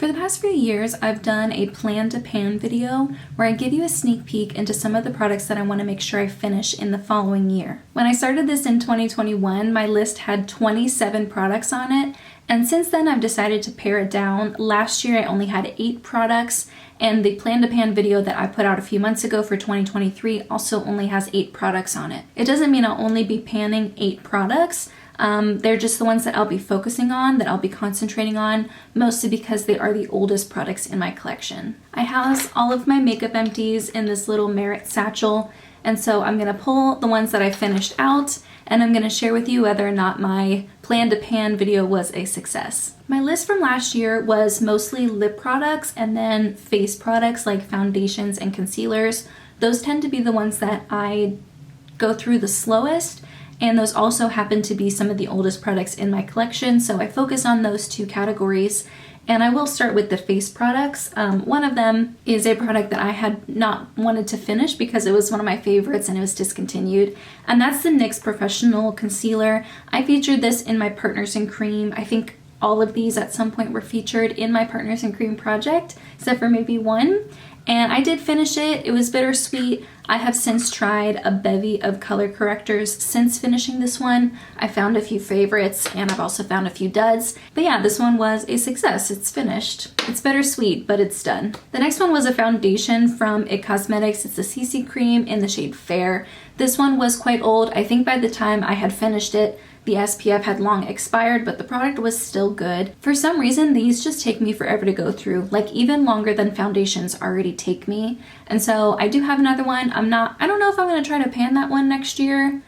For the past few years, I've done a plan to pan video where I give you a sneak peek into some of the products that I want to make sure I finish in the following year. When I started this in 2021, my list had 27 products on it, and since then I've decided to pare it down. Last year I only had 8 products, and the plan to pan video that I put out a few months ago for 2023 also only has 8 products on it. It doesn't mean I'll only be panning 8 products. They're just the ones that I'll be focusing on, that I'll be concentrating on, mostly because they are the oldest products in my collection. I house all of my makeup empties in this little Merit satchel, and so I'm gonna pull the ones that I finished out, and I'm gonna share with you whether or not my plan to pan video was a success. My list from last year was mostly lip products and then face products like foundations and concealers. Those tend to be the ones that I go through the slowest, and those also happen to be some of the oldest products in my collection, so I focus on those 2 categories. And I will start with the face products. One of them is a product that I had not wanted to finish because it was one of my favorites and it was discontinued, and that's the NYX Professional Concealer. I featured this in my Partners in Cream. I think all of these at some point were featured in my Partners in Cream project, except for maybe one. And I did finish it. It was bittersweet. I have since tried a bevy of color correctors since finishing this one. I found a few favorites and I've also found a few duds. But yeah, this one was a success. It's finished. It's bittersweet, but it's done. The next one was a foundation from IT Cosmetics. It's a CC cream in the shade Fair. This one was quite old. I think by the time I had finished it, the SPF had long expired, but the product was still good. For some reason, these just take me forever to go through, like even longer than foundations already take me. And so I do have another one. I don't know if I'm gonna try to pan that one next year.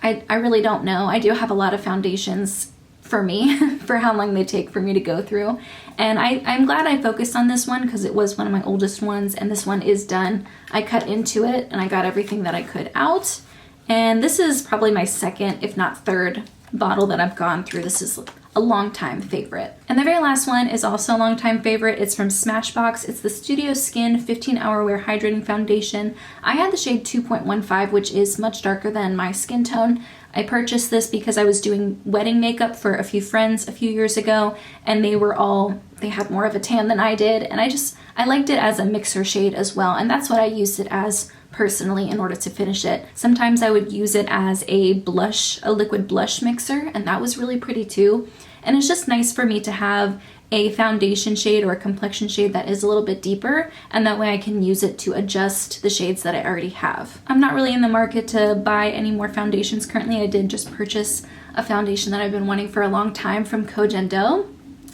I really don't know. I do have a lot of foundations for me, for how long they take for me to go through. And I'm glad I focused on this one because it was one of my oldest ones, and this one is done. I cut into it and I got everything that I could out. And this is probably my second, if not third, bottle that I've gone through. This is a long time favorite. And the very last one is also a long time favorite. It's from Smashbox. It's the Studio Skin 15-Hour Wear Hydrating Foundation. I had the shade 2.15, which is much darker than my skin tone. I purchased this because I was doing wedding makeup for a few friends a few years ago, and they had more of a tan than I did, and I liked it as a mixer shade as well, and that's what I used it as personally in order to finish it. Sometimes I would use it as a liquid blush mixer, and that was really pretty too. And it's just nice for me to have a foundation shade or a complexion shade that is a little bit deeper, and that way I can use it to adjust the shades that I already have. I'm not really in the market to buy any more foundations currently. I did just purchase a foundation that I've been wanting for a long time from Kojendo.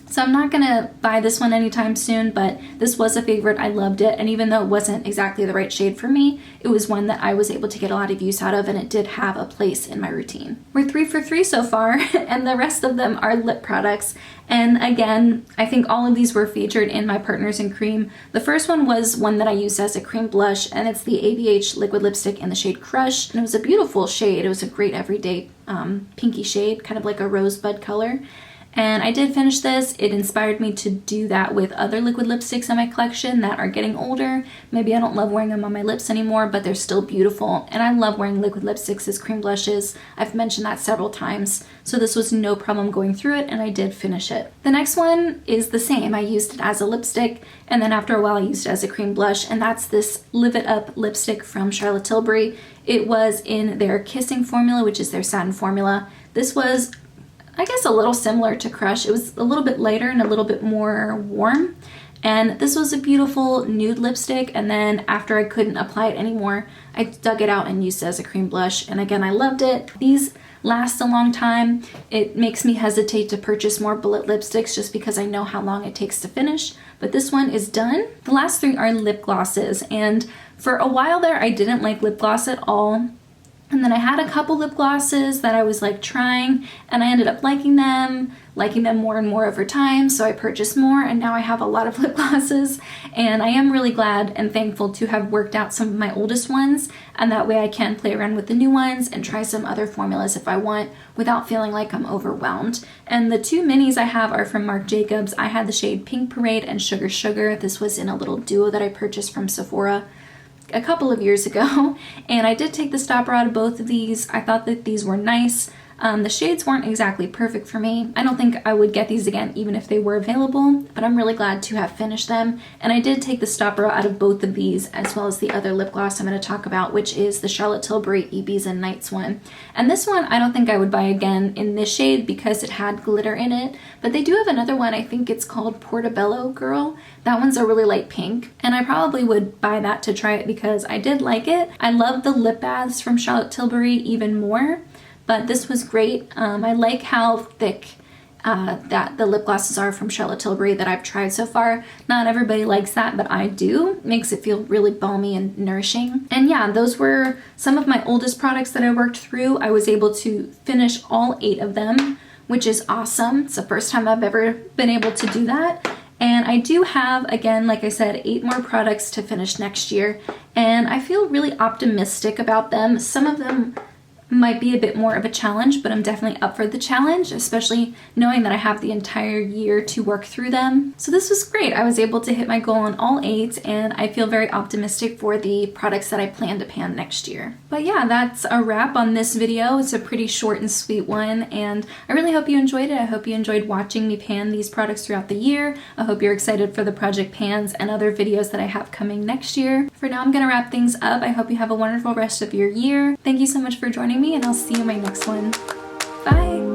So I'm not gonna buy this one anytime soon, but this was a favorite. I loved it, and even though it wasn't exactly the right shade for me, it was one that I was able to get a lot of use out of, and it did have a place in my routine. We're 3 for 3 so far, and the rest of them are lip products. And again, I think all of these were featured in my Partners in Cream. The first one was one that I used as a cream blush, and it's the ABH liquid lipstick in the shade Crush, and it was a beautiful shade. It was a great everyday pinky shade, kind of like a rosebud color. And I did finish this. It inspired me to do that with other liquid lipsticks in my collection that are getting older. Maybe I don't love wearing them on my lips anymore, but they're still beautiful. And I love wearing liquid lipsticks as cream blushes. I've mentioned that several times. So this was no problem going through it, and I did finish it. The next one is the same. I used it as a lipstick, and then after a while I used it as a cream blush, and that's this Live It Up lipstick from Charlotte Tilbury. It was in their Kissing formula, which is their satin formula. This was, I guess, a little similar to Crush. It was a little bit lighter and a little bit more warm. And this was a beautiful nude lipstick, and then after I couldn't apply it anymore, I dug it out and used it as a cream blush. And again, I loved it. These last a long time. It makes me hesitate to purchase more bullet lipsticks just because I know how long it takes to finish, but this one is done. The last 3 are lip glosses, and for a while there, I didn't like lip gloss at all. And then I had a couple lip glosses that I was like trying, and I ended up liking them more and more over time, so I purchased more, and now I have a lot of lip glosses, and I am really glad and thankful to have worked out some of my oldest ones, and that way I can play around with the new ones and try some other formulas if I want without feeling like I'm overwhelmed. And the 2 minis I have are from Marc Jacobs. I had the shade Pink Parade and Sugar Sugar. This was in a little duo that I purchased from Sephora a couple of years ago, and I did take the stopper out of both of these. I thought that these were nice. The shades weren't exactly perfect for me. I don't think I would get these again even if they were available, but I'm really glad to have finished them. And I did take the stopper out of both of these, as well as the other lip gloss I'm going to talk about, which is the Charlotte Tilbury EBs and Nights one. And this one I don't think I would buy again in this shade because it had glitter in it, but they do have another one. I think it's called Portobello Girl. That one's a really light pink, and I probably would buy that to try it because I did like it. I love the lip baths from Charlotte Tilbury even more, but this was great. I like how thick that the lip glosses are from Charlotte Tilbury that I've tried so far. Not everybody likes that, but I do. Makes it feel really balmy and nourishing. And yeah, those were some of my oldest products that I worked through. I was able to finish all 8 of them, which is awesome. It's the first time I've ever been able to do that. And I do have, again, like I said, 8 more products to finish next year, and I feel really optimistic about them. Some of them might be a bit more of a challenge, but I'm definitely up for the challenge, especially knowing that I have the entire year to work through them. So this was great. I was able to hit my goal on all 8, and I feel very optimistic for the products that I plan to pan next year. But yeah, that's a wrap on this video. It's a pretty short and sweet one, and I really hope you enjoyed it. I hope you enjoyed watching me pan these products throughout the year. I hope you're excited for the project pans and other videos that I have coming next year. For now, I'm gonna wrap things up. I hope you have a wonderful rest of your year. Thank you so much for joining me, and I'll see you in my next one. Bye!